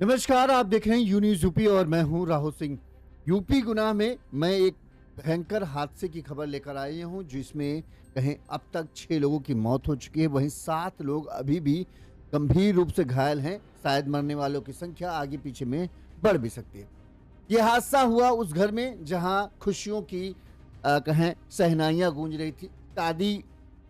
नमस्कार, आप देख रहे हैं यू न्यूज़ यूपी और मैं हूं राहुल सिंह। यूपी गुना में मैं एक भयंकर हादसे की खबर लेकर आई हूं, जिसमें कहें अब तक 6 लोगों की मौत हो चुकी है, वहीं 7 लोग अभी भी गंभीर रूप से घायल हैं। शायद मरने वालों की संख्या आगे पीछे में बढ़ भी सकती है। ये हादसा हुआ उस घर में जहां खुशियों की कहें शहनाइयां गूंज रही थी। शादी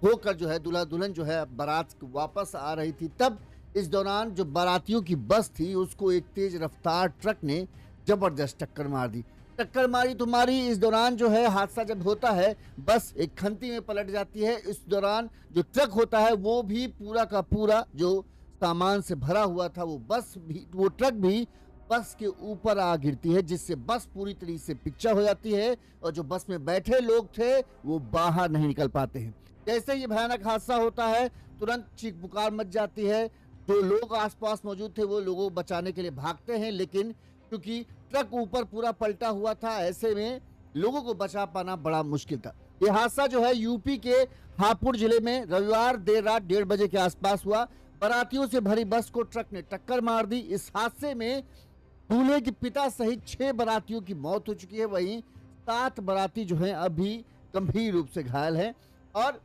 होकर जो है दूल्हा दुल्हन जो है बारात वापस आ रही थी, तब इस दौरान जो बारातियों की बस थी उसको एक तेज रफ्तार ट्रक ने जबरदस्त टक्कर मार दी। टक्कर मारी तो मारी, इस दौरान जो है हादसा जब होता है बस एक खंती में पलट जाती है। इस दौरान जो ट्रक होता है वो भी पूरा का पूरा जो सामान से भरा हुआ था, वो ट्रक भी बस के ऊपर आ गिरती है, जिससे बस पूरी तरीके से पिक्चर हो जाती है और जो बस में बैठे लोग थे वो बाहर नहीं निकल पाते हैं। जैसे ये भयानक हादसा होता है तुरंत चीख पुकार मच जाती है। जो लोग आसपास मौजूद थे वो लोगों को बचाने के लिए भागते हैं, लेकिन क्योंकि ट्रक ऊपर पूरा पलटा हुआ था, ऐसे में लोगों को बचा पाना बड़ा मुश्किल था। ये हादसा जो है यूपी के हापुड़ जिले में रविवार देर रात 1:30 बजे के आसपास हुआ। बारातियों से भरी बस को ट्रक ने टक्कर मार दी। इस हादसे में दूल्हे के पिता सहित 6 बारातियों की मौत हो चुकी है, वहीं 7 बाराती जो हैं अभी गंभीर रूप से घायल हैं। और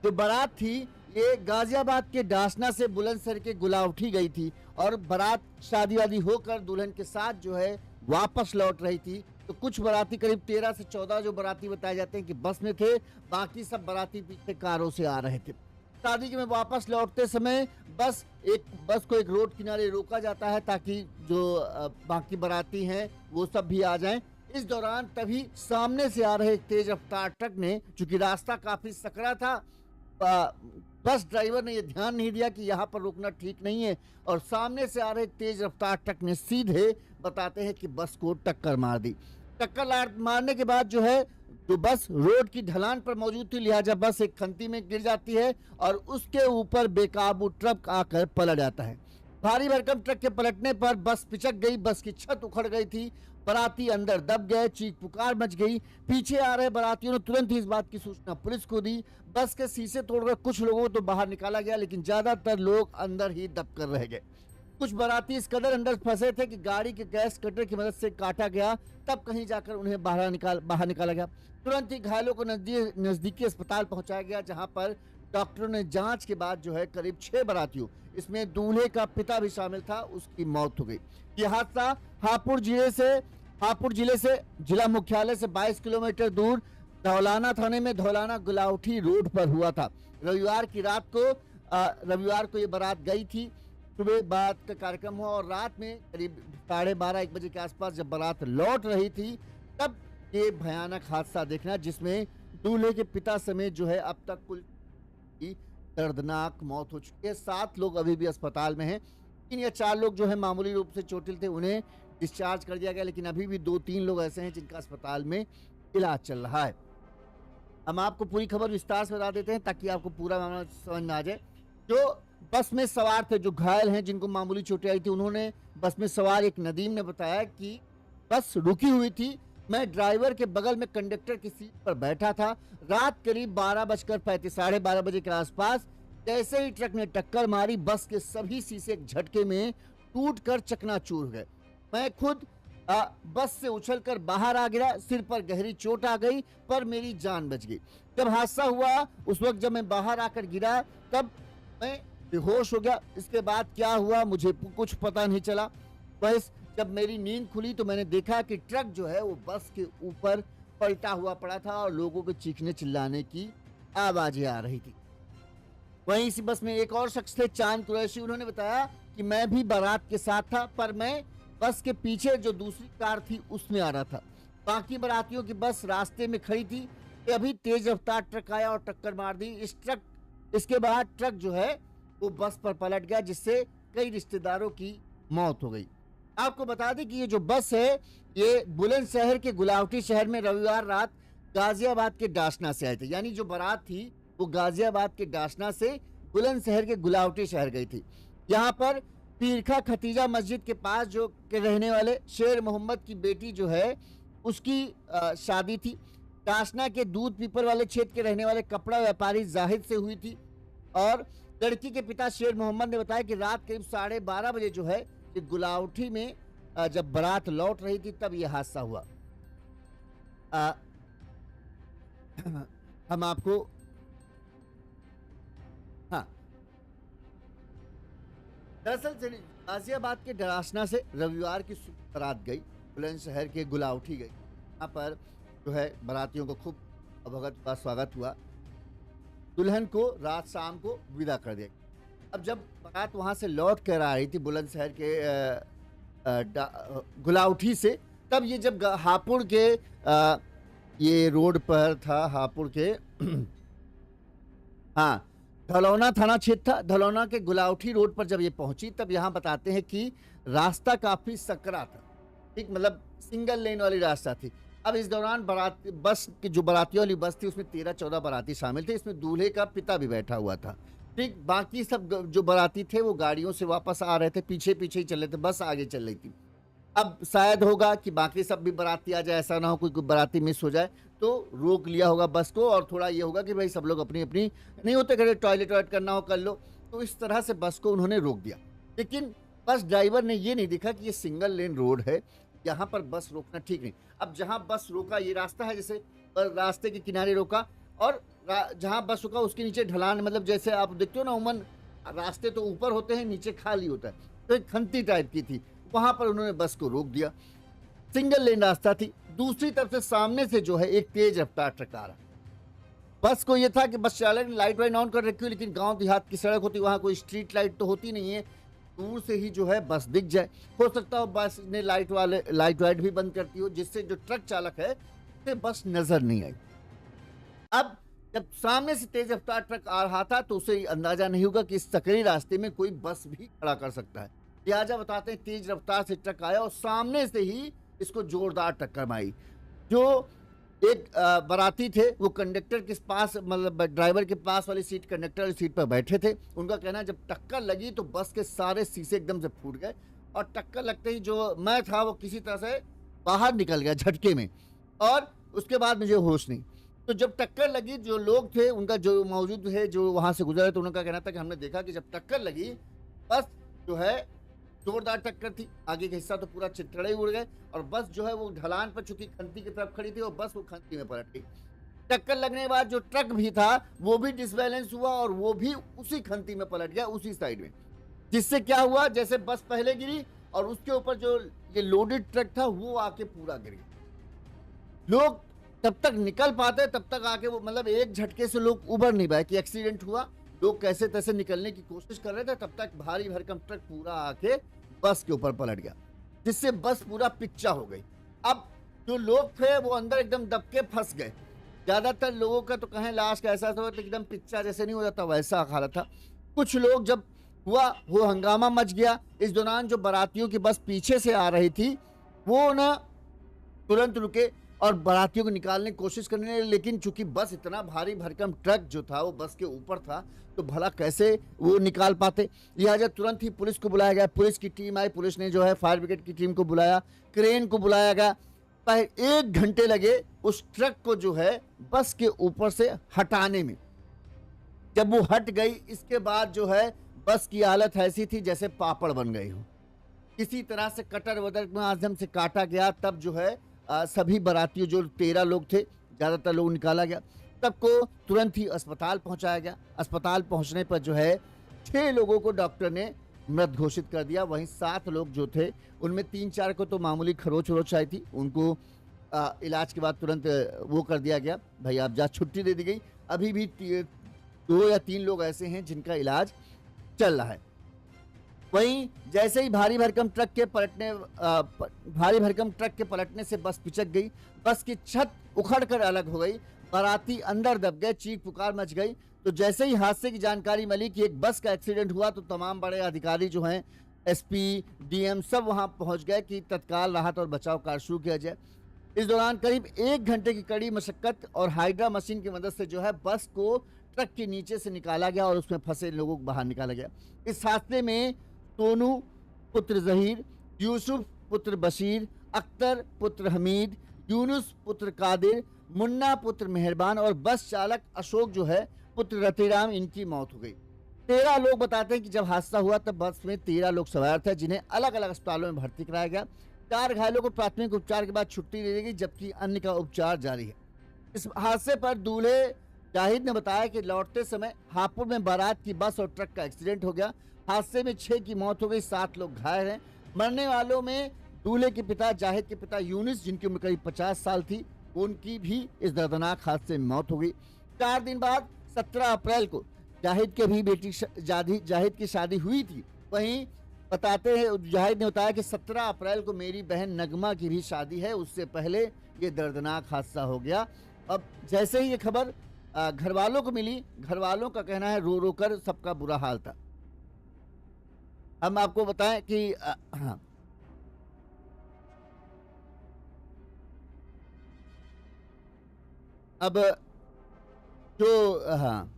जो बारात थी ये गाजियाबाद के डासना से बुलंदशहर के गुलावटी गई थी और बारात शादी वादी होकर दुल्हन के साथ जो है वापस लौट रही थी। तो कुछ बाराती करीब 13 से 14 जो बाराती बताए जाते हैं कि बस में थे, बाकी सब बाराती पीछे कारों से आ रहे थे। शादी के में वापस लौटते समय बस को एक रोड किनारे रोका जाता है ताकि जो बाकी बाराती हैं वो सब भी आ जाएं। इस दौरान तभी सामने से आ रहे एक तेज रफ्तार ट्रक ने, चूंकि रास्ता काफी सकरा था, बस ड्राइवर ने यह ध्यान नहीं दिया कि यहाँ पर रुकना ठीक नहीं है और सामने से आ रहे तेज रफ्तार ट्रक ने सीधे बताते हैं कि बस को टक्कर मार दी। टक्कर मारने के बाद जो है जो बस रोड की ढलान पर मौजूद थी, लिहाजा बस एक खंती में गिर जाती है और उसके ऊपर बेकाबू ट्रक आकर पलट जाता है। भारी भरकम ट्रक के पलटने पर बस पिचक गई, बस की छत उखड़ गई थी, बाराती अंदर दब गए, चीख पुकार मच गई। पीछे आ रहे बारातियों ने तुरंत ही इस बात की सूचना पुलिस को दी। बस के शीशे तोड़कर कुछ लोगों को तो बाहर निकाला गया, लेकिन ज्यादातर लोग अंदर ही दब कर रह गए। कुछ बाराती इस कदर अंदर फंसे थे कि गाड़ी के गैस कटर की मदद से काटा गया, तब कहीं जाकर उन्हें बाहर निकाला गया। तुरंत ही घायलों को नजदीकी अस्पताल पहुंचाया गया, जहां पर डॉक्टरों ने जांच के बाद जो है करीब 6 बारातियों, इसमें दूल्हे का पिता भी शामिल था, उसकी मौत हो गई। यह हादसा हापुड़ जिले से जिला मुख्यालय से 22 किलोमीटर दूर धौलाना थाने में धौलाना गुलावटी रोड पर हुआ था। रविवार को ये बारात गई थी। सुबह बारात का कार्यक्रम हुआ और रात में करीब 12:30-1 बजे के आसपास जब बारात लौट रही थी, तब ये भयानक हादसा देखना, जिसमें दूल्हे के पिता समेत जो है अब तक कुल की दर्दनाक मौत हो चुकी है। 7 लोग अभी भी अस्पताल में हैं। 3 या 4 लोग जो है मामूली रूप से चोटिल थे, उन्हें डिस्चार्ज कर दिया गया, लेकिन अभी भी 2-3 लोग ऐसे हैं जिनका अस्पताल में इलाज चल रहा है। हम आपको पूरी खबर विस्तार से बता देते हैं ताकि आपको पूरा मामला समझ में आ जाए। जो बस में सवार थे, जो घायल हैं, जिनको मामूली चोटें आई थी, उन्होंने बस में सवार एक नदीम ने बताया कि बस रुकी हुई थी, मैं ड्राइवर के बगल में कंडक्टर की सीट पर बैठा था। रात करीब 12:35 बजे के आसपास जैसे ही ट्रक ने टक्कर मारी, बस के सभी शीशे एक झटके में टूटकर चकनाचूर हो गए। मैं खुद बस से उछलकर बाहर आ गिरा, सिर पर गहरी चोट आ गई, पर मेरी जान बच गई। जब हादसा हुआ उस वक्त जब मैं बाहर आकर गिरा, तब मैं बेहोश हो गया। इसके बाद क्या हुआ मुझे कुछ पता नहीं चला। बस जब मेरी नींद खुली तो मैंने देखा कि ट्रक जो है वो बस के ऊपर पलटा हुआ पड़ा था और लोगों के चीखने चिल्लाने की आवाजें आ रही थी। वहीं इसी बस में एक और शख्स थे, चांद कुरैशी, उन्होंने बताया कि मैं भी बारात के साथ था, पर मैं बस के पीछे जो दूसरी कार थी उसमें आ रहा था। बाकी बारातियों की बस रास्ते में खड़ी थी कि अभी तेज रफ्तार ट्रक आया और टक्कर मार दी। इसके बाद ट्रक जो है वो बस पर पलट गया, जिससे कई रिश्तेदारों की मौत हो गई। आपको बता दें कि ये जो बस है ये बुलंदशहर के गुलावटी शहर में रविवार रात गाजियाबाद के डासना से आए थे। यानी जो बारात थी वो गाजियाबाद के डासना से बुलंदशहर के गुलावटी शहर गई थी। यहाँ पर पीरखा खतीजा मस्जिद के पास जो के रहने वाले शेर मोहम्मद की बेटी जो है उसकी शादी थी। डासना के दूध पीपर वाले क्षेत्र के रहने वाले कपड़ा व्यापारी जाहिद से हुई थी और लड़की के पिता शेर मोहम्मद ने बताया कि रात करीब 12:30 बजे जो है कि गुलावटी में जब बारात लौट रही थी तब ये हादसा हुआ। अ, हम आपको हाँ, दरअसल गाजियाबाद के डरासना से रविवार की सुबह बारात गई, बुलंदशहर के गुलावटी गई। यहाँ पर जो है बारातियों को खूब भगत का स्वागत हुआ। दुल्हन को रात शाम को विदा कर दिया। अब जब बारात वहाँ से लौट कर आ रही थी बुलंदशहर के गुलावटी से, तब ये जब हापुड़ के ये रोड पर था, हापुड़ के हाँ, धलौना थाना क्षेत्र था। धलौना के गुलावटी रोड पर जब ये पहुंची तब यहाँ बताते हैं कि रास्ता काफी सकरा था, ठीक, मतलब सिंगल लेन वाली रास्ता थी। अब इस दौरान बारात बस की जो बारातियों वाली बस थी उसमें 13-14 बाराती शामिल थे। इसमें दूल्हे का पिता भी बैठा हुआ था, ठीक। बाकी सब जो बाराती थे वो गाड़ियों से वापस आ रहे थे, पीछे पीछे ही चल रहे थे, बस आगे चल रही थी। अब शायद होगा कि बाकी सब भी बाराती आ जाए, ऐसा ना हो कोई बाराती मिस हो जाए, तो रोक लिया होगा बस को। और थोड़ा ये होगा कि भाई सब लोग अपनी अपनी नहीं होते, कहीं टॉयलेट करना हो कर लो, तो इस तरह से बस को उन्होंने रोक दिया। लेकिन बस ड्राइवर ने ये नहीं देखा कि ये सिंगल लेन रोड है, यहाँ पर बस रोकना ठीक नहीं। अब जहाँ बस रोका ये रास्ता है, जैसे रास्ते के किनारे रोका, और जहाँ बस रुका उसके नीचे ढलान, मतलब जैसे आप देखते हो ना, उमन रास्ते तो ऊपर होते हैं, नीचे खाली होता है, तो एक खंती टाइप की थी, वहां पर उन्होंने बस को रोक दिया। सिंगल लेन रास्ता थी। दूसरी तरफ से सामने से जो है एक तेज रफ्तार ट्रक आ रहा। बस को यह था कि बस चालक ने लाइट वाइट ऑन कर रखी हो, लेकिन गांव देहात की सड़क होती, वहां कोई स्ट्रीट लाइट तो होती नहीं है, दूर से ही जो है बस दिख जाए। हो सकता हो बस ने लाइट वाइट भी बंद करती हो, जिससे जो ट्रक चालक है उसे बस नजर नहीं आई। अब जब सामने से तेज रफ्तार ट्रक आ रहा था तो उसे अंदाजा नहीं होगा कि इस सकरी रास्ते में कोई बस भी खड़ा कर सकता है। लिहाजा बताते हैं तेज रफ्तार से ट्रक आया और सामने से ही इसको जोरदार टक्कर मारी। जो एक बाराती थे वो कंडक्टर के पास, मतलब ड्राइवर के पास वाली सीट, कंडक्टर वाली सीट पर बैठे थे। उनका कहना है जब टक्कर लगी तो बस के सारे शीशे एकदम से फूट गए, और टक्कर लगते ही जो मैं था वो किसी तरह से बाहर निकल गया झटके में, और उसके बाद मुझे होश नहीं। तो जब टक्कर लगी, जो लोग थे उनका जो मौजूद है, जो वहां से गुजरे, तो उनका कहना था कि हमने देखा कि जब टक्कर लगी बस जो है जोरदार टक्कर थी, आगे का हिस्सा तो पूरा चितड़े ही उड़ गए, और बस जो है वो ढलान पर चूंकि खंती की तरफ खड़ी थी और बस वो खंती में पलट गई। टक्कर लगने के बाद जो ट्रक भी था वो भी डिसबैलेंस हुआ और वो भी उसी खंती में पलट गया, उसी साइड में। जिससे क्या हुआ, जैसे बस पहले गिरी और उसके ऊपर जो ये लोडेड ट्रक था वो आके पूरा गिर गया। लोग तब तक निकल पाते, तब तक आके वो, मतलब एक झटके से लोग उबर नहीं पाए कि एक्सीडेंट हुआ, लोग कैसे तैसे निकलने की कोशिश कर रहे थे, तब तक भारी भरकम ट्रक पूरा आके बस के ऊपर पलट गया, जिससे बस पूरा पिच्चा हो गई। अब जो लोग थे वो अंदर एकदम दबके फंस गए। ज्यादातर लोगों का तो कहें लास्ट का ऐसा हुआ तो एकदम पिच्चा जैसे नहीं हो जाता, वैसा हालत था। कुछ लोग जब हुआ वो हंगामा मच गया। इस दौरान जो बारातियों की बस पीछे से आ रही थी वो ना तुरंत रुके और बारातियों को निकालने की कोशिश करने लगे, लेकिन चूंकि बस इतना भारी भरकम ट्रक जो था वो बस के ऊपर था, तो भला कैसे वो निकाल पाते। लिहाजा तुरंत ही पुलिस को बुलाया गया, पुलिस की टीम आई, पुलिस ने जो है फायर ब्रिगेड की टीम को बुलाया, क्रेन को बुलाया गया। 1 घंटे लगे उस ट्रक को जो है बस के ऊपर से हटाने में। जब वो हट गई, इसके बाद जो है बस की हालत ऐसी थी जैसे पापड़ बन गई हो, किसी तरह से कटर वटर के माध्यम से काटा गया। तब जो है सभी बारातियों, जो 13 लोग थे, ज़्यादातर लोग निकाला गया। तब को तुरंत ही अस्पताल पहुंचाया गया। अस्पताल पहुंचने पर जो है 6 लोगों को डॉक्टर ने मृत घोषित कर दिया। वहीं 7 लोग जो थे उनमें 3-4 को तो मामूली खरोच वरोच आई थी, उनको इलाज के बाद तुरंत वो कर दिया गया, भाई आप जा, छुट्टी दे दी गई। अभी भी 2 या 3 लोग ऐसे हैं जिनका इलाज चल रहा है। वहीं जैसे ही भारी भरकम ट्रक के पलटने से बस पिचक गई, बस की छत उखड़ कर अलग हो गई, बाराती अंदर दब गए, चीख पुकार मच गई। तो जैसे ही हादसे की जानकारी मिली कि एक बस का एक्सीडेंट हुआ, तो तमाम बड़े अधिकारी जो हैं, एसपी, डीएम, सब वहां पहुंच गए कि तत्काल राहत और बचाव कार्य शुरू किया जाए। इस दौरान करीब 1 घंटे की कड़ी मशक्कत और हाइड्रा मशीन की मदद से जो है बस को ट्रक के नीचे से निकाला गया और उसमें फंसे लोगों को बाहर निकाला गया। इस हादसे में सोनू पुत्र जहीर, यूसुफ पुत्र बशीर, अख्तर पुत्र हमीद, यूनुस पुत्र कादिर, मुन्ना पुत्र मेहरबान और बस चालक अशोक जो है पुत्र रतिराम, इनकी मौत हो गई। 13 लोग बताते हैं कि जब हादसा हुआ तब बस में 13 लोग सवार थे, जिन्हें अलग अलग अस्पतालों में भर्ती कराया गया। 4 घायलों को प्राथमिक उपचार के बाद छुट्टी दे दी गई, जबकि अन्य का उपचार जारी है। इस हादसे पर दूल्हे जाहिद ने बताया कि लौटते समय हापुड़ में बारात की बस और ट्रक का एक्सीडेंट हो गया। हादसे में 6 की मौत हो गई, 7 लोग घायल हैं। मरने वालों में दूल्हे के पिता जाहिद के पिता यूनिस, जिनकी उम्र करीब 50 साल थी, उनकी भी इस दर्दनाक हादसे में मौत हो गई। 4 दिन बाद 17 अप्रैल को जाहिद के भी बेटी जाहिद की शादी हुई थी। वहीं बताते हैं, जाहिद ने बताया कि 17 अप्रैल को मेरी बहन नगमा की भी शादी है, उससे पहले ये दर्दनाक हादसा हो गया। अब जैसे ही ये खबर घर वालों को मिली, घर वालों का कहना है रो रो कर सबका बुरा हाल था। हम आपको बताएं कि हाँ, अब हाँ,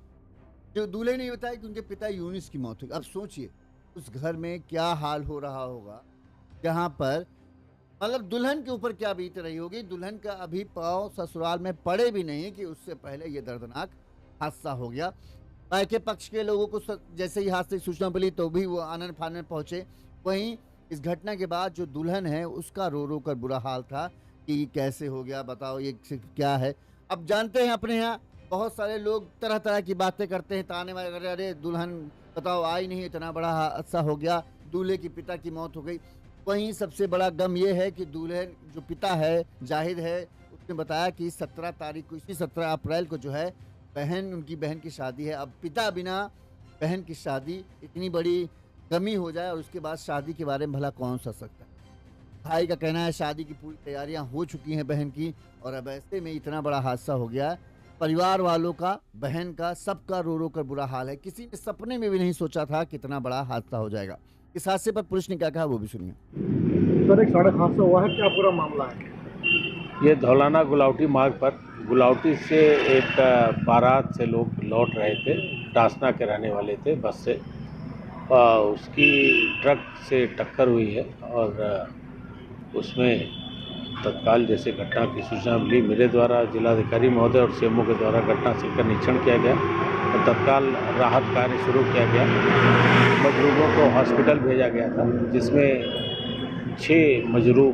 जो दूल्हे ने बताया कि उनके पिता यूनिस की मौत हुई। अब सोचिए उस घर में क्या हाल हो रहा होगा, जहां पर मतलब दुल्हन के ऊपर क्या बीत रही होगी। दुल्हन का अभी पाँव ससुराल में पड़े भी नहीं कि उससे पहले ये दर्दनाक हादसा हो गया। मायके पक्ष के लोगों को जैसे ही हादसे की सूचना मिली तो भी वो आनन फानन पहुंचे। वहीं इस घटना के बाद जो दुल्हन है उसका रो रो कर बुरा हाल था कि कैसे हो गया, बताओ ये सिर्फ क्या है। अब जानते हैं अपने यहाँ बहुत सारे लोग तरह तरह की बातें करते हैं, ताने मारे, अरे दुल्हन बताओ आई नहीं, इतना बड़ा हादसा हो गया, दूल्हे की पिता की मौत हो गई। वहीं सबसे बड़ा गम ये है कि दूल्हे जो पिता है जाहिद है, उसने बताया कि 17 तारीख को, इसी 17 अप्रैल को जो है उनकी बहन की शादी है। अब पिता बिना बहन की शादी, इतनी बड़ी कमी हो जाए और उसके बाद शादी के बारे में भला कौन सोच सकता है। भाई का कहना है शादी की पूरी तैयारियां हो चुकी हैं बहन की, और अब ऐसे में इतना बड़ा हादसा हो गया। परिवार वालों का, बहन का, सबका रो रो कर बुरा हाल है। किसी ने सपने में भी नहीं सोचा था कितना बड़ा हादसा हो जाएगा। इस हादसे पर पुलिस ने क्या कहा वो भी सुनिए। सर, एक सड़क हादसा हुआ है, क्या पूरा मामला है? ये धौलाना गुलावटी मार्ग पर गुलावटी से एक बारात से लोग लौट रहे थे। डासना के रहने वाले थे। बस से उसकी ट्रक से टक्कर हुई है और उसमें तत्काल जैसे घटना की सूचना मिली, मेरे द्वारा जिलाधिकारी महोदय और सीएमओ के द्वारा घटनास्थल का निरीक्षण किया गया और तत्काल राहत कार्य शुरू किया गया। मजरूरों को हॉस्पिटल भेजा गया था, जिसमें 6 मजरूर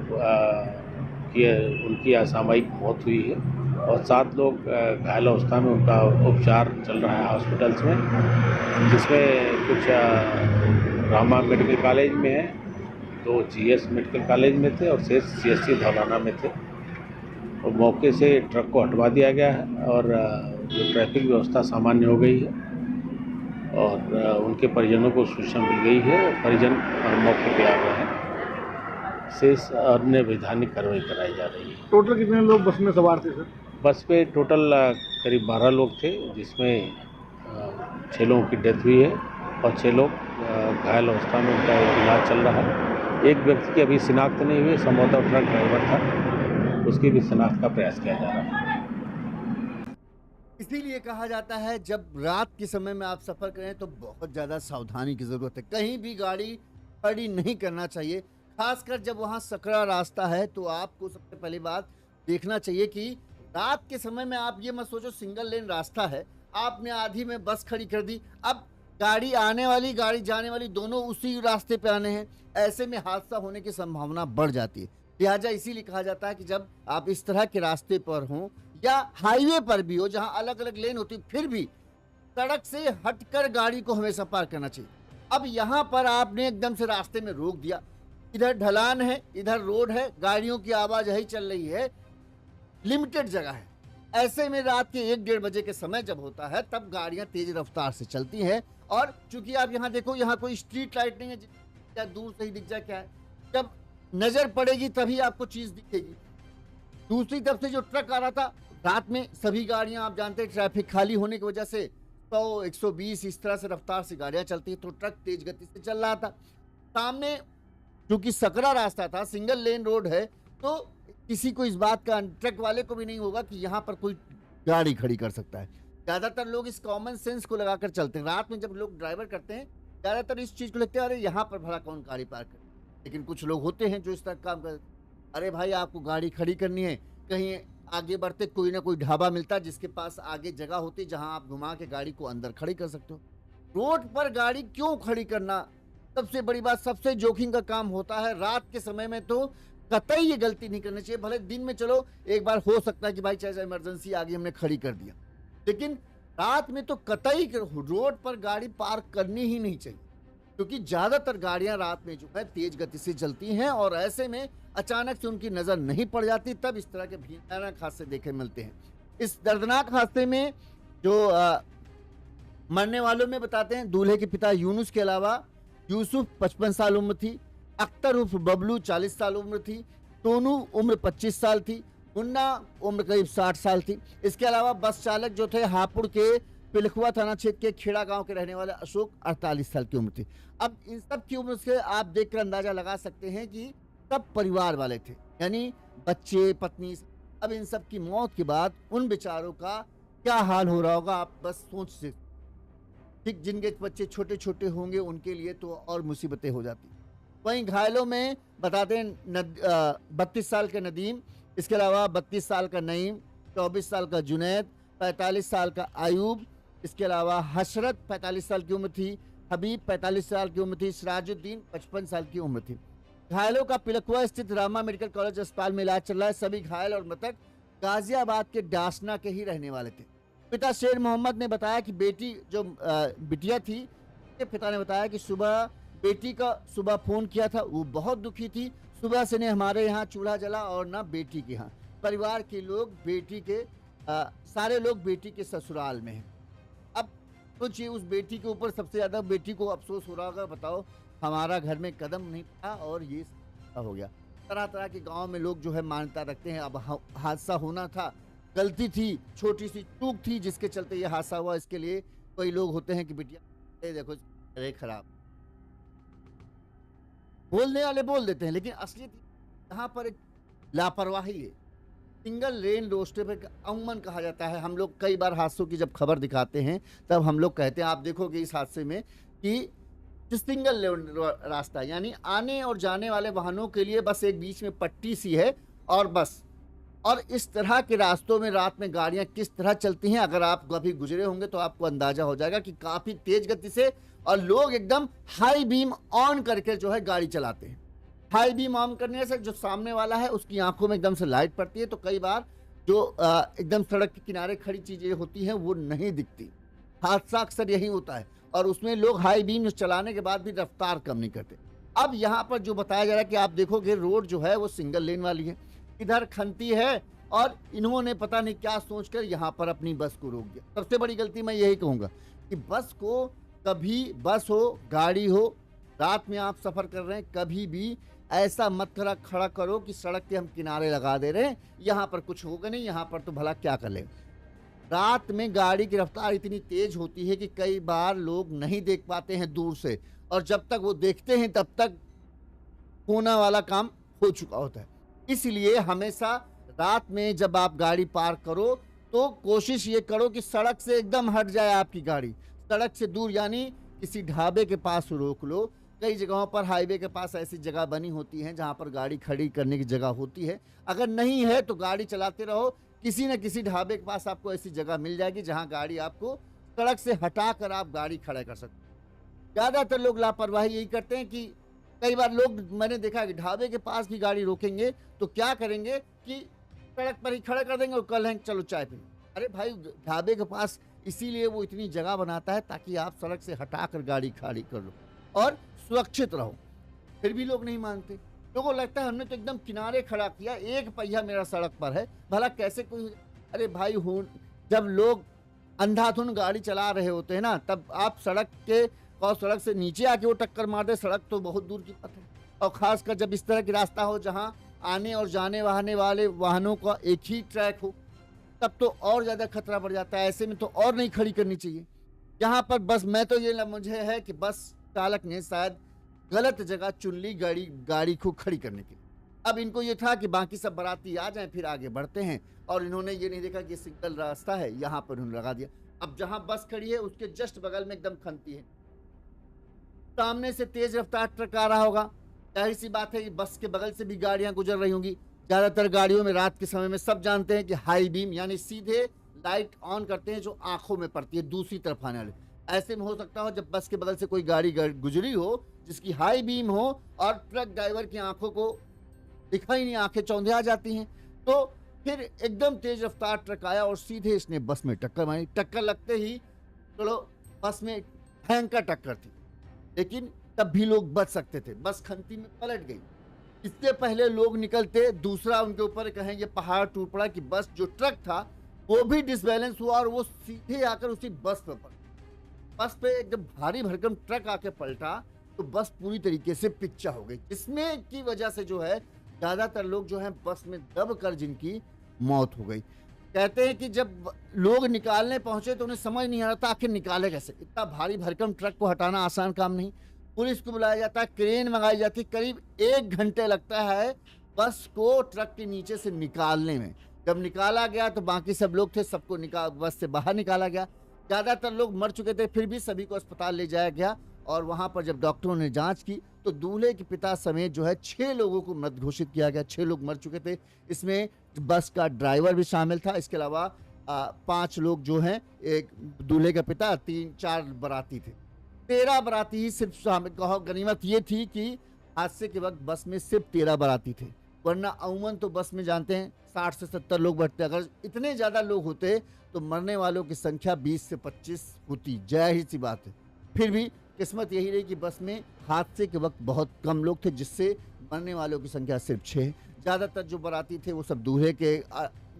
की उनकी असामयिक मौत हुई है और 7 लोग घायल अवस्था में उनका उपचार चल रहा है हॉस्पिटल्स में, जिसमें कुछ रामा मेडिकल कॉलेज में है, 2 जीएस मेडिकल कॉलेज में थे और शेष सीएससी धौलाना में थे। और मौके से ट्रक को हटवा दिया गया है और जो ट्रैफिक व्यवस्था सामान्य हो गई है और उनके परिजनों को सूचना मिल गई है। परिजन मौके पे आ गए हैं। शेष अन्य वैधानिक कार्रवाई कराई जा रही है। टोटल कितने लोग बस में सवार थे सर? बस पे टोटल करीब 12 लोग थे, जिसमें 6 लोगों की डेथ हुई है और 6 लोग घायल अवस्था में उनका इलाज चल रहा है। एक व्यक्ति की अभी शिनाख्त नहीं हुई, संभवतः ट्रक ड्राइवर था, उसकी भी शिनाख्त का प्रयास किया जा रहा है। इसीलिए कहा जाता है जब रात के समय में आप सफर करें तो बहुत ज्यादा सावधानी की जरूरत है। कहीं भी गाड़ी खड़ी नहीं करना चाहिए, खासकर जब वहां सकरा रास्ता है। तो आपको सबसे पहली बात देखना चाहिए कि रात के समय में आप ये मत सोचो सिंगल लेन रास्ता है, आपने आधी में बस खड़ी कर दी, अब गाड़ी आने वाली गाड़ी जाने वाली दोनों उसी रास्ते पे आने हैं, ऐसे में हादसा होने की संभावना बढ़ जाती है। लिहाजा इसीलिए कहा जाता है कि जब आप इस तरह के रास्ते पर हों या हाईवे पर भी हो जहां अलग अलग लेन होती, फिर भी सड़क से हटकर गाड़ी को हमेशा पार करना चाहिए। अब यहाँ पर आपने एकदम से रास्ते में रोक दिया, इधर ढलान है, इधर रोड है, गाड़ियों की आवाजाही चल रही है, लिमिटेड जगह है। ऐसे में रात के 1-1:30 बजे के समय जब होता है तब गाड़ियां तेज रफ्तार से चलती हैं। और चूंकि आप यहाँ देखो, यहाँ कोई स्ट्रीट लाइट नहीं है, क्या दूर से ही दिख जाए क्या है, जब नजर पड़ेगी तभी आपको चीज दिखेगी। दूसरी तरफ से जो ट्रक आ रहा था, रात में सभी गाड़ियां आप जानते हैं ट्रैफिक खाली होने की वजह से 100, 120 इस तरह से रफ्तार से गाड़ियां चलती है, तो ट्रक तेज गति से चल रहा था। सामने क्योंकि सकरा रास्ता था, सिंगल लेन रोड है, तो किसी को इस बात का, ट्रक वाले को भी नहीं होगा कि यहाँ पर कोई गाड़ी खड़ी कर सकता है। ज्यादातर लोग इस कॉमन सेंस को लगाकर चलते हैं। रात में जब लोग ड्राइवर करते हैं ज्यादातर इस चीज को लगते हैं, अरे यहाँ पर भला कौन गाड़ी पार्क करे। लेकिन कुछ लोग होते हैं जो इस तरह काम करते, अरे भाई आपको गाड़ी खड़ी करनी है, कहीं आगे बढ़ते कोई ना कोई ढाबा मिलता है जिसके पास आगे जगह होती है जहां आप घुमा के गाड़ी को अंदर खड़ी कर सकते हो। रोड पर गाड़ी क्यों खड़ी करना सबसे बड़ी बात, सबसे जोखिम का काम होता है। रात के समय में तो कतई ये गलती नहीं करनी चाहिए। भले दिन में चलो एक बार हो सकता है कि भाई चाहे इमरजेंसी आ गई हमने खड़ी कर दिया, लेकिन रात में तो कतई रोड पर गाड़ी पार्क करनी ही नहीं चाहिए, क्योंकि ज्यादातर गाड़ियां रात में जो है तेज गति से चलती हैं और ऐसे में अचानक से उनकी नजर नहीं पड़ जाती, तब इस तरह के भयानक हादसे देखे मिलते हैं। इस दर्दनाक हादसे में जो मरने वालों में बताते हैं, दूल्हे के पिता यूनुस के अलावा यूसुफ 55 साल उम्र थी, अख्तर उर्फ बबलू 40 साल उम्र थी, टोनू उम्र 25 साल थी, मुन्ना उम्र करीब 60 साल थी। इसके अलावा बस चालक जो थे हापुड़ के पिलखुआ थाना क्षेत्र के खेड़ा गांव के रहने वाले अशोक 48 साल की उम्र थी। अब इन सब की उम्र से आप देखकर अंदाजा लगा सकते हैं कि सब परिवार वाले थे, यानी बच्चे, पत्नी। अब इन सब की मौत के बाद उन बेचारों का क्या हाल हो रहा होगा, आप बस सोच से। ठीक, जिनके बच्चे छोटे छोटे होंगे उनके लिए तो और मुसीबतें हो जाती। वहीं घायलों में बताते हैं 32 साल का नदीम, इसके अलावा 32 साल का नईम, 24 साल का जुनैद, 45 साल का आयूब, इसके अलावा हसरत 45 साल की उम्र थी, हबीब 45 साल की उम्र थी, सिराजुद्दीन 55 साल की उम्र थी। घायलों का पिलखुआ स्थित रामा मेडिकल कॉलेज अस्पताल में इलाज चल रहा है। सभी घायल और मृतक गाजियाबाद के डासना के ही रहने वाले थे। पिता शेर मोहम्मद ने बताया कि बेटी जो बिटिया थी, के पिता ने बताया कि सुबह बेटी का सुबह फोन किया था, वो बहुत दुखी थी। सुबह से ने हमारे यहाँ चूल्हा जला और ना बेटी के यहाँ। परिवार के लोग बेटी के सारे लोग बेटी के ससुराल में हैं। अब सोचिए उस बेटी के ऊपर सबसे ज्यादा बेटी को अफसोस हो रहा होगा, बताओ हमारा घर में कदम नहीं था और ये हो गया। तरह तरह के गांव में लोग जो है मान्यता रखते हैं अब हादसा होना था, गलती थी, छोटी सी चूक थी जिसके चलते ये हादसा हुआ। इसके लिए कई लोग होते हैं कि बिटिया देखो अरे खराब, बोलने वाले बोल देते हैं, लेकिन असलियत यहाँ पर एक लापरवाही है। सिंगल लेन रोस्टे पे अमूमन कहा जाता है। हम लोग कई बार हादसों की जब खबर दिखाते हैं तब हम लोग कहते हैं, आप देखोगे इस हादसे में कि जो सिंगल लेन रास्ता, यानी आने और जाने वाले वाहनों के लिए बस एक बीच में पट्टी सी है और बस। और इस तरह के रास्तों में रात में गाड़ियां किस तरह चलती हैं, अगर आप कभी गुजरे होंगे तो आपको अंदाजा हो जाएगा कि काफी तेज गति से और लोग एकदम हाई बीम ऑन करके जो है गाड़ी चलाते हैं। हाई बीम ऑन करने से जो सामने वाला है उसकी आंखों में एकदम से लाइट पड़ती है, तो कई बार जो एकदम सड़क के किनारे खड़ी चीजें होती हैं वो नहीं दिखती। हादसा अक्सर यही होता है और उसमें लोग हाई बीम चलाने के बाद भी रफ्तार कम नहीं करते। अब यहाँ पर जो बताया जा रहा है कि आप देखोगे रोड जो है वो सिंगल लेन वाली है, इधर खंती है और इन्होंने पता नहीं क्या सोचकर यहाँ पर अपनी बस को रोक दिया। सबसे बड़ी गलती मैं यही कहूँगा कि बस को, कभी बस हो, गाड़ी हो, रात में आप सफर कर रहे हैं, कभी भी ऐसा मत खड़ा करो कि सड़क के हम किनारे लगा दे रहे हैं, यहाँ पर कुछ होगा नहीं, यहाँ पर तो भला क्या कर ले। रात में गाड़ी की रफ्तार इतनी तेज होती है कि कई बार लोग नहीं देख पाते हैं दूर से, और जब तक वो देखते हैं तब तक होना वाला काम हो चुका होता है। इसलिए हमेशा रात में जब आप गाड़ी पार्क करो तो कोशिश ये करो कि सड़क से एकदम हट जाए आपकी गाड़ी, सड़क से दूर, यानी किसी ढाबे के पास रोक लो। कई जगहों पर हाईवे के पास ऐसी जगह बनी होती हैं जहां पर गाड़ी खड़ी करने की जगह होती है। अगर नहीं है तो गाड़ी चलाते रहो, किसी न किसी ढाबे के पास आपको ऐसी जगह मिल जाएगी जहां गाड़ी आपको सड़क से हटा कर आप गाड़ी खड़ा कर सकते। ज़्यादातर लोग लापरवाही यही करते हैं कि कई बार लोग, मैंने देखा कि ढाबे के पास भी गाड़ी रोकेंगे तो क्या करेंगे कि सड़क पर ही खड़ा कर देंगे और कल हैं चलो चाय पी। अरे भाई, ढाबे के पास इसीलिए वो इतनी जगह बनाता है ताकि आप सड़क से हटाकर गाड़ी खड़ी कर लो और सुरक्षित रहो। फिर भी लोग नहीं मानते, लोगों को लगता है हमने तो एकदम किनारे खड़ा किया, एक पहिया मेरा सड़क पर है, भला कैसे कोई। अरे भाई, हो जब लोग अंधाधुन गाड़ी चला रहे होते हैं ना, तब आप सड़क के और सड़क से नीचे आके वो टक्कर मार दे, सड़क तो बहुत दूर की बात है। और खासकर जब इस तरह की रास्ता हो जहां आने और जाने वाले वाहनों का एक ही ट्रैक हो, तब तो और ज़्यादा खतरा बढ़ जाता है। ऐसे में तो और नहीं खड़ी करनी चाहिए। यहाँ पर बस मैं तो ये मुझे है कि बस चालक ने शायद गलत जगह चुन ली गाड़ी को खड़ी करने के लिए। अब इनको ये था कि बाकी सब बाराती आ जाएं फिर आगे बढ़ते हैं, और इन्होंने ये नहीं देखा कि सिंगल रास्ता है, यहाँ पर उन्होंने लगा दिया। अब जहाँ बस खड़ी है उसके जस्ट बगल में एकदम खंती है, सामने से तेज रफ्तार ट्रक आ रहा होगा, जाहिर सी बात है कि बस के बगल से भी गाड़ियां गुजर रही होंगी। ज़्यादातर गाड़ियों में रात के समय में सब जानते हैं कि हाई बीम यानी सीधे लाइट ऑन करते हैं जो आंखों में पड़ती है दूसरी तरफ आने वाले। ऐसे में हो सकता हो जब बस के बगल से कोई गाड़ी गुजरी हो जिसकी हाई बीम हो और ट्रक ड्राइवर की आंखों को दिखा ही नहीं, आंखें चौंधे आ जाती हैं। तो फिर एकदम तेज रफ्तार ट्रक आया और सीधे इसने बस में टक्कर मारी। टक्कर लगते ही चलो बस में भयंकर टक्कर थी, लेकिन तब भी लोग बच सकते थे, बस खंती में पलट गई। इससे पहले लोग निकलते, दूसरा उनके ऊपर कहें ये पहाड़ टूट पड़ा कि बस जो ट्रक था वो भी डिसबैलेंस हुआ और वो सीधे आकर उसी बस पे पड़ा। बस पे एकदम भारी भरकम ट्रक आके पलटा तो बस पूरी तरीके से पिक्चर हो गई, जिसमें की वजह से जो है ज्यादातर लोग जो है बस में दब कर जिनकी मौत हो गई। कहते हैं कि जब लोग निकालने पहुंचे तो उन्हें समझ नहीं आ रहा था आखिर निकाले कैसे। इतना भारी भरकम ट्रक को हटाना आसान काम नहीं। पुलिस को बुलाया जाता है, क्रेन मंगाई जाती, करीब 1 घंटे लगता है बस को ट्रक के नीचे से निकालने में। जब निकाला गया तो बाकी सब लोग थे, सबको बस से बाहर निकाला गया। ज़्यादातर लोग मर चुके थे, फिर भी सभी को अस्पताल ले जाया गया और वहाँ पर जब डॉक्टरों ने जांच की तो दूल्हे के पिता समेत जो है 6 लोगों को मृत घोषित किया गया। 6 लोग मर चुके थे, इसमें बस का ड्राइवर भी शामिल था। इसके अलावा 5 लोग जो हैं, एक दूल्हे का पिता, 3-4 बाराती थे, 13 बाराती ही सिर्फ शामिल। कहो गनीमत ये थी कि हादसे के वक्त बस में सिर्फ 13 बाराती थे, वरना अमूमन तो बस में जानते हैं 60 से 70 लोग बैठते। अगर इतने ज़्यादा लोग होते तो मरने वालों की संख्या 20 से 25 होती, जाहिर सी बात है। फिर भी किस्मत यही रही कि बस में हादसे के वक्त बहुत कम लोग थे, जिससे मरने वालों की संख्या सिर्फ 6। ज़्यादातर जो बाराती थे वो सब दूल्हे के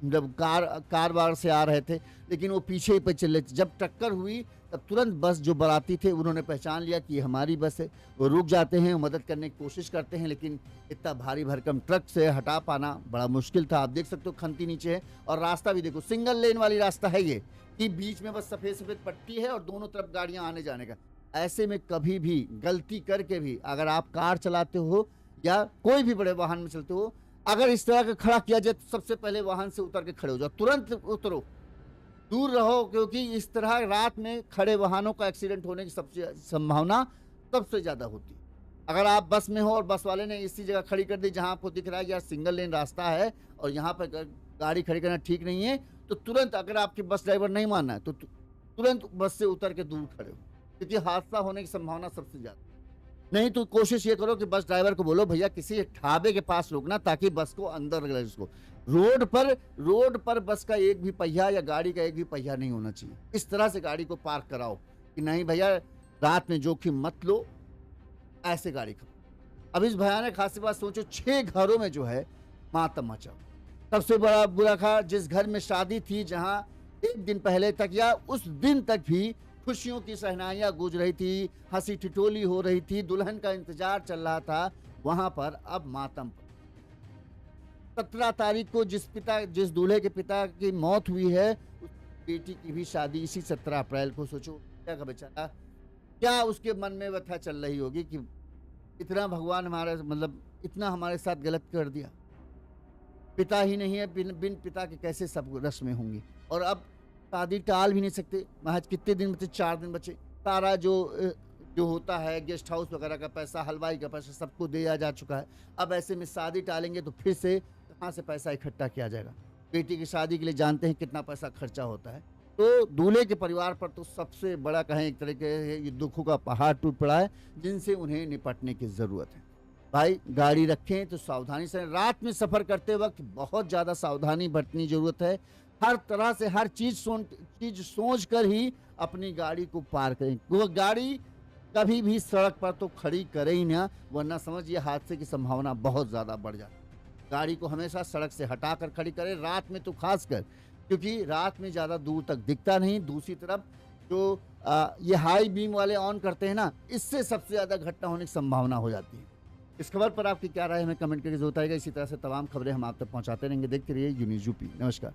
जब कार बार से आ रहे थे, लेकिन वो पीछे ही पे चल रहे थे। जब टक्कर हुई तब तुरंत बस जो बाराती थे उन्होंने पहचान लिया कि ये हमारी बस है। वो रुक जाते हैं, मदद करने की कोशिश करते हैं, लेकिन इतना भारी भरकम ट्रक से हटा पाना बड़ा मुश्किल था। आप देख सकते हो खंती नीचे है और रास्ता भी देखो, सिंगल लेन वाली रास्ता है ये, कि बीच में बस सफ़ेद सफ़ेद पट्टी है और दोनों तरफ गाड़ियाँ आने जाने का। ऐसे में कभी भी गलती करके भी अगर आप कार चलाते हो या कोई भी बड़े वाहन में चलते हो, अगर इस तरह का खड़ा किया जाए तो सबसे पहले वाहन से उतर के खड़े हो जाओ, तुरंत उतरो, दूर रहो, क्योंकि इस तरह रात में खड़े वाहनों का एक्सीडेंट होने की सबसे संभावना सबसे ज़्यादा होती है। अगर आप बस में हो और बस वाले ने इसी जगह खड़ी कर दी जहां आपको दिख रहा है कि यार सिंगल लेन रास्ता है और यहाँ पर गाड़ी खड़ी करना ठीक नहीं है, तो तुरंत, अगर आपके बस ड्राइवर नहीं मानना है तो तुरंत बस से उतर के दूर खड़े हो, क्योंकि हादसा होने की संभावना सबसे ज़्यादा। नहीं तो कोशिश ये करो कि बस ड्राइवर को बोलो भैया किसी ढाबे के पास रोकना, ताकि बस को अंदर रख उसको। रोड पर बस का एक भी पहिया या गाड़ी का एक भी पहिया नहीं होना चाहिए। इस तरह से गाड़ी को पार्क कराओ कि नहीं भैया रात में जोखिम मत लो, ऐसे गाड़ी को। अब इस भयानक हादसे के बाद सोचो 6 घरों में जो है मातम मचा। सबसे बड़ा बुरा था जिस घर में शादी थी, जहां 1 दिन पहले तक या उस दिन तक भी खुशियों की शहनाइयाँ गूंज रही थी, हंसी ठिठोली हो रही थी, दुल्हन का इंतजार चल रहा था, वहां पर अब मातम। 17 तारीख को जिस दूल्हे के पिता की मौत हुई है, उस बेटी की भी शादी इसी 17 अप्रैल को। सोचो क्या का बेचारा, क्या उसके मन में व्यथा चल रही होगी कि इतना भगवान हमारे, मतलब इतना हमारे साथ गलत कर दिया। पिता ही नहीं है, बिन पिता के कैसे सब रस्में होंगी। और अब शादी टाल भी नहीं सकते, महज कितने दिन बचे, 4 दिन बचे। सारा जो होता है गेस्ट हाउस वगैरह का पैसा, हलवाई का पैसा सबको दिया जा चुका है। अब ऐसे में शादी टालेंगे तो फिर से कहाँ से पैसा इकट्ठा किया जाएगा। बेटी की शादी के लिए जानते हैं कितना पैसा खर्चा होता है। तो दूल्हे के परिवार पर तो सबसे बड़ा कहें एक तरह के ये दुखों का पहाड़ टूट पड़ा है, जिनसे उन्हें निपटने की ज़रूरत है। भाई गाड़ी रखें तो सावधानी से, रात में सफ़र करते वक्त बहुत ज़्यादा सावधानी बरतनी ज़रूरत है। हर तरह से हर चीज़ सोच कर ही अपनी गाड़ी को पार करें। वो गाड़ी कभी भी सड़क पर तो खड़ी करें ही ना, वरना समझिए हादसे की संभावना बहुत ज़्यादा बढ़ जाती है। गाड़ी को हमेशा सड़क से हटा कर खड़ी करें, रात में तो खास कर, क्योंकि रात में ज़्यादा दूर तक दिखता नहीं। दूसरी तरफ जो ये हाई बीम वाले ऑन करते हैं ना, इससे सबसे ज़्यादा घटना होने की संभावना हो जाती है। इस खबर पर आपकी क्या राय है हमें कमेंट करके जरूर बताइएगा। इसी तरह से तमाम खबरें हम आप तक पहुँचाते रहेंगे। देखते रहिए यून्यूज़ यूपी। नमस्कार।